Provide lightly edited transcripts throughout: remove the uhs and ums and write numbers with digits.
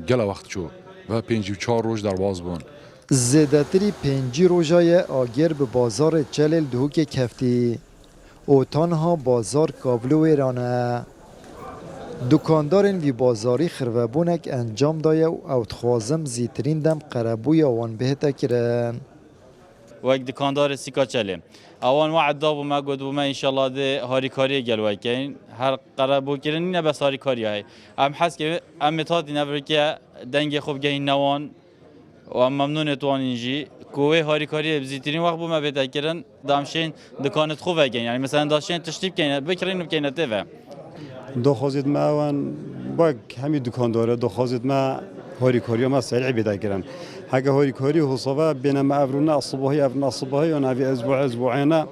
گله وقت چو و 54 روز در باز بون. زیادتری 5 روزای آگر به بازار چلل دهوک کفتی و تنها بازار کابلو ایرانه. دکاندارن وی بازاری خرابونک انجام دایه و اوتخوازم زیترین دم قربوی آوان بهتا کرن. وقت دکاندار سیکا چله آوان وعد داب و ما گفت و ما انشالله ده هاری کاری گلوی کن هر قربو کردن نه بس هاری کاری های ام حس که ام متادی نبره که دنگ خوب گهی نوان و ام ممنون توان اینجی کوه هاری کاری بزیترین وقت بوم بهتا کردن دامشین دکانت خوبه کن یعنی مثلا داشتین تشتیب کنه بکرین بکنه تفه دخوازید ما وان باگ همی دکانداره دخوازید ما هاری کاری ما سریع بیدا کردن حاجة هاری کاری حسابه بینم افرونا الصباحی و نوی اسبوعینا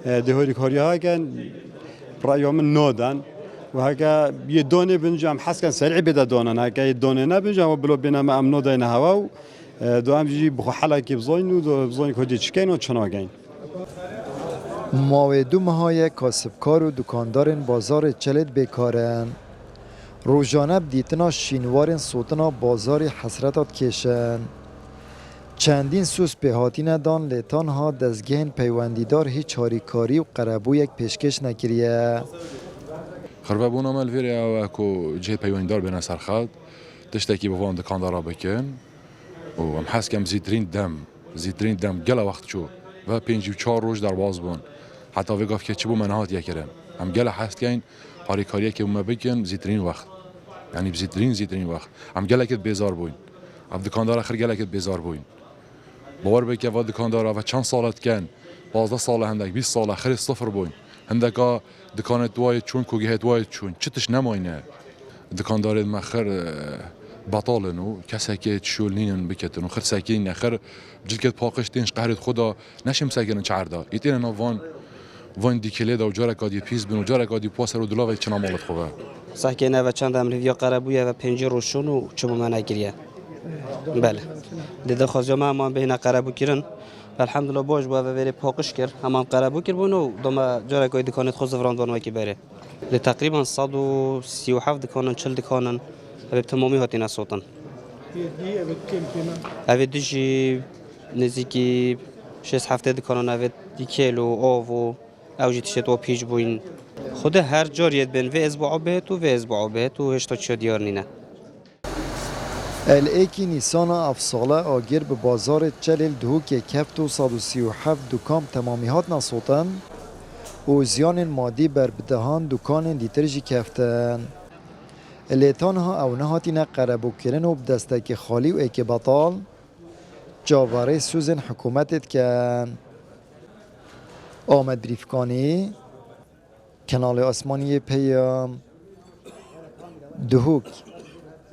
ده هاری کاری ها کن رأیهم نودن و هاگه یه دانه بنجام حس کن سریع بیدا دانن هاگه یه دانه نبنجام و بلو بینم ام نودن هوا و دو هم جی بخو حالا کی بزاین و دو بزاین کدی چکین و چناگین ماودوم های کاسبکار و دکاندارن بازار چلت بیکارن. روزانه دیتنا شینوارن سوتنا بازار حسرتات کشن. چندین سوس به هاتی ندان لیتان ها دزگهن پیوندیدار هیچ هاریکاری و قربو یک پیشکش نکریه. خربه بون عمل ویره و اکو جه پیوندار بین سرخد تشتکی بوان دکاندارا بکن و هم حس کم زیترین دم گله وقت چو و 54 روز در باز بون حتی وگاف که چی بو منهات یکرن هم گله حس کن هاریکاریه که ما بکن زیترین وقت یعنی زیترین وقت هم گله کت بیزار بوین هم دکاندار آخر گله کت بیزار بوین باور بکه و دکاندارا و چند سالت کن 15 سال هندک 20 سال آخر صفر بوین هندکا دکانت دوای چون کوگه دوای چون چتش نماینه دکاندار مخر بطالن و کسی که شولنین بکتن و خر ساکین آخر جلکت پاکش تینش قهرت خدا نشم ساکن چاردا ایتین وان دیکله دا و جارا کادی پیز بن و جارا کادی پاسر و دلاوی چنا مالت خوبه ساکن و چند امروزی قربوی و 5 روزشون و چه من نگیریه بله دیده خواهی ما بین قربو کردن الحمدلله باش با وری پاکش کرد همه قربو کرد بونو دم جارا کادی دکانت خود زفراندان وکی بره تقریبا 137 دکانن 40 دکانن به تمامی هاتی نسوتن اوید دیجی نزدیکی 6-7 دکانن اوید دیکیلو آو اوجی تشت و پیج بوین خود هر جاریت بین و اسبوع بهت و هشتا چه دیار نینه الیکی نیسان افساله آگر به بازار چلل دهوک کفت و 137 دکان تمامیات نسوتن و زیان مادی بر بدهان دکان دیترجی کفتن. لیتان ها او نهاتین قربو کرن و بدستک خالی و ایک بطال جاواره سوزن حکومتت کن. آمد بریفکانی کانال آسمانی پیام دهوک